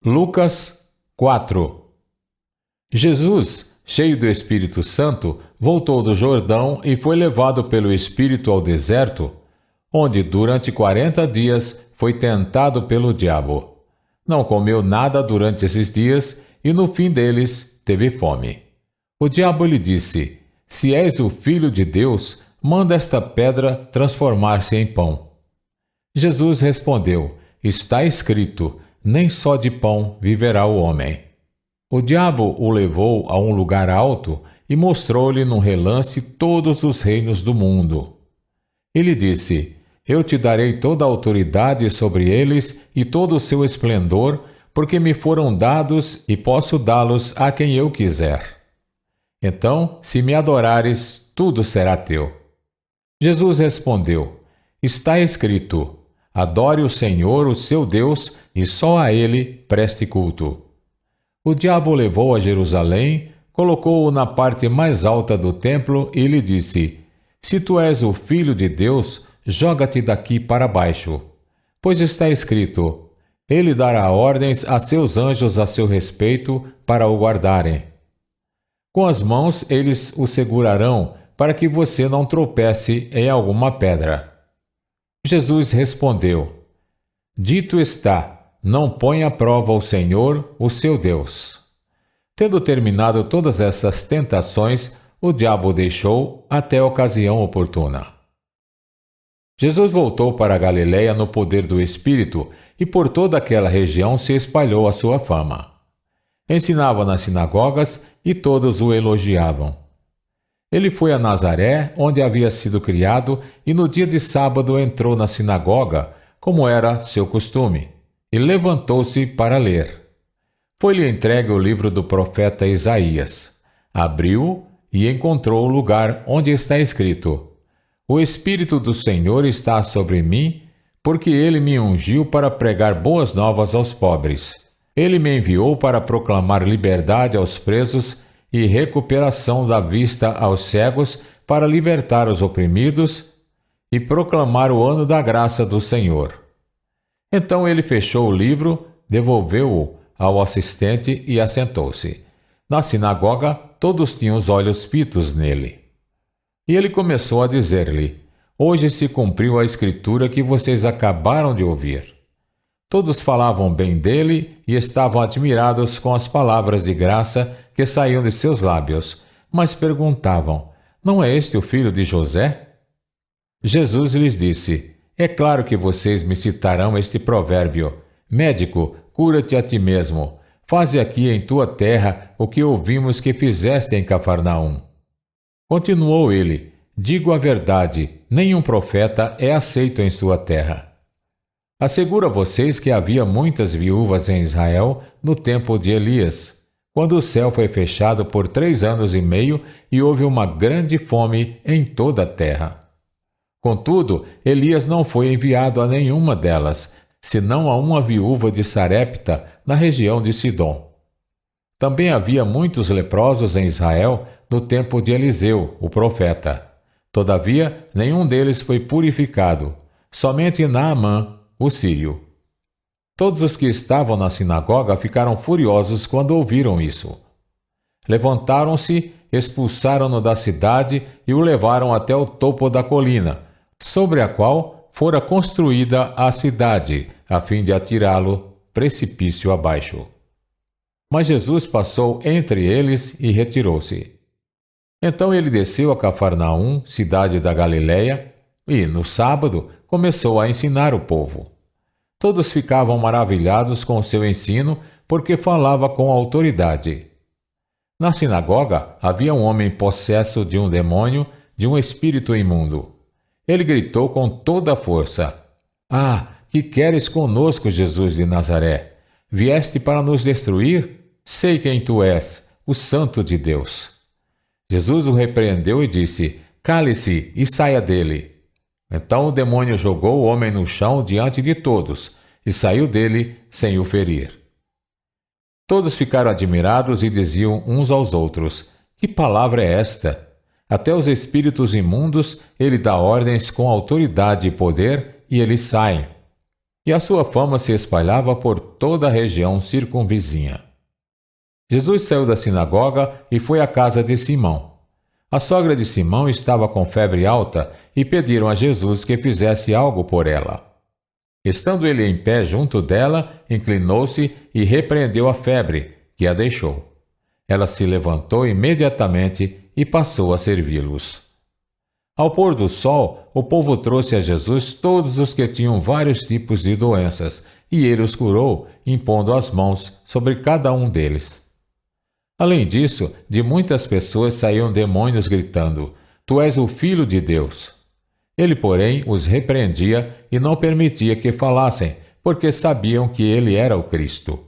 Lucas 4. Jesus, cheio do Espírito Santo, voltou do Jordão e foi levado pelo Espírito ao deserto, onde durante 40 dias foi tentado pelo diabo. Não comeu nada durante esses dias e no fim deles teve fome. O diabo lhe disse: Se és o Filho de Deus, manda esta pedra transformar-se em pão. Jesus respondeu: Está escrito, nem só de pão viverá o homem. O diabo o levou a um lugar alto e mostrou-lhe num relance todos os reinos do mundo. Ele disse: Eu te darei toda a autoridade sobre eles e todo o seu esplendor, porque me foram dados e posso dá-los a quem eu quiser. Então, se me adorares, tudo será teu. Jesus respondeu: Está escrito, adore o Senhor, o seu Deus, e só a ele preste culto. O diabo o levou a Jerusalém, colocou-o na parte mais alta do templo e lhe disse: Se tu és o Filho de Deus, joga-te daqui para baixo. Pois está escrito, ele dará ordens a seus anjos a seu respeito para o guardarem. Com as mãos eles o segurarão, para que você não tropece em alguma pedra. Jesus respondeu: Dito está, não põe à prova o Senhor, o seu Deus. Tendo terminado todas essas tentações, o diabo o deixou até a ocasião oportuna. Jesus voltou para a Galiléia no poder do Espírito, e por toda aquela região se espalhou a sua fama. Ensinava nas sinagogas e todos o elogiavam. Ele foi a Nazaré, onde havia sido criado, e no dia de sábado entrou na sinagoga, como era seu costume, e levantou-se para ler. Foi-lhe entregue o livro do profeta Isaías. Abriu-o e encontrou o lugar onde está escrito: O Espírito do Senhor está sobre mim, porque ele me ungiu para pregar boas novas aos pobres. Ele me enviou para proclamar liberdade aos presos e recuperação da vista aos cegos, para libertar os oprimidos e proclamar o ano da graça do Senhor. Então ele fechou o livro, devolveu-o ao assistente e assentou-se. Na sinagoga, todos tinham os olhos fitos nele. E ele começou a dizer-lhe: Hoje se cumpriu a escritura que vocês acabaram de ouvir. Todos falavam bem dele e estavam admirados com as palavras de graça que saíam de seus lábios, mas perguntavam: Não é este o filho de José? Jesus lhes disse: É claro que vocês me citarão este provérbio: Médico, cura-te a ti mesmo. Faze aqui em tua terra o que ouvimos que fizeste em Cafarnaum. Continuou ele: Digo a verdade, nenhum profeta é aceito em sua terra. Asseguro a vocês que havia muitas viúvas em Israel no tempo de Elias, quando o céu foi fechado por 3 anos e meio e houve uma grande fome em toda a terra. Contudo, Elias não foi enviado a nenhuma delas, senão a uma viúva de Sarepta, na região de Sidom. Também havia muitos leprosos em Israel no tempo de Eliseu, o profeta. Todavia, nenhum deles foi purificado, somente Naamã, o sírio. Todos os que estavam na sinagoga ficaram furiosos quando ouviram isso. Levantaram-se, expulsaram-no da cidade e o levaram até o topo da colina, sobre a qual fora construída a cidade, a fim de atirá-lo precipício abaixo. Mas Jesus passou entre eles e retirou-se. Então ele desceu a Cafarnaum, cidade da Galiléia, e, no sábado, começou a ensinar o povo. Todos ficavam maravilhados com o seu ensino, porque falava com autoridade. Na sinagoga havia um homem possesso de um demônio, de um espírito imundo. Ele gritou com toda a força: Ah, que queres conosco, Jesus de Nazaré? Vieste para nos destruir? Sei quem tu és, o Santo de Deus. Jesus o repreendeu e disse: Cale-se e saia dele. Então o demônio jogou o homem no chão diante de todos e saiu dele sem o ferir. Todos ficaram admirados e diziam uns aos outros: Que palavra é esta? Até os espíritos imundos ele dá ordens com autoridade e poder, e eles saem. e a sua fama se espalhava por toda a região circunvizinha. Jesus saiu da sinagoga e foi à casa de Simão. A sogra de Simão estava com febre alta e pediram a Jesus que fizesse algo por ela. Estando ele em pé junto dela, inclinou-se e repreendeu a febre, que a deixou. Ela se levantou imediatamente e passou a servi-los. Ao pôr do sol, o povo trouxe a Jesus todos os que tinham vários tipos de doenças, e ele os curou, impondo as mãos sobre cada um deles. Além disso, de muitas pessoas saíam demônios gritando: Tu és o Filho de Deus. Ele, porém, os repreendia e não permitia que falassem, porque sabiam que ele era o Cristo.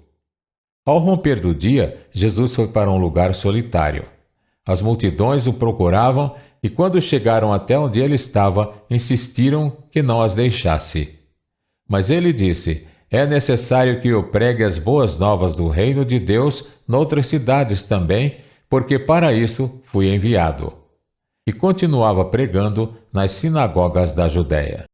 Ao romper do dia, Jesus foi para um lugar solitário. As multidões o procuravam e, quando chegaram até onde ele estava, insistiram que não as deixasse. Mas ele disse: É necessário que eu pregue as boas novas do reino de Deus noutras cidades também, porque para isso fui enviado. E continuava pregando nas sinagogas da Judéia.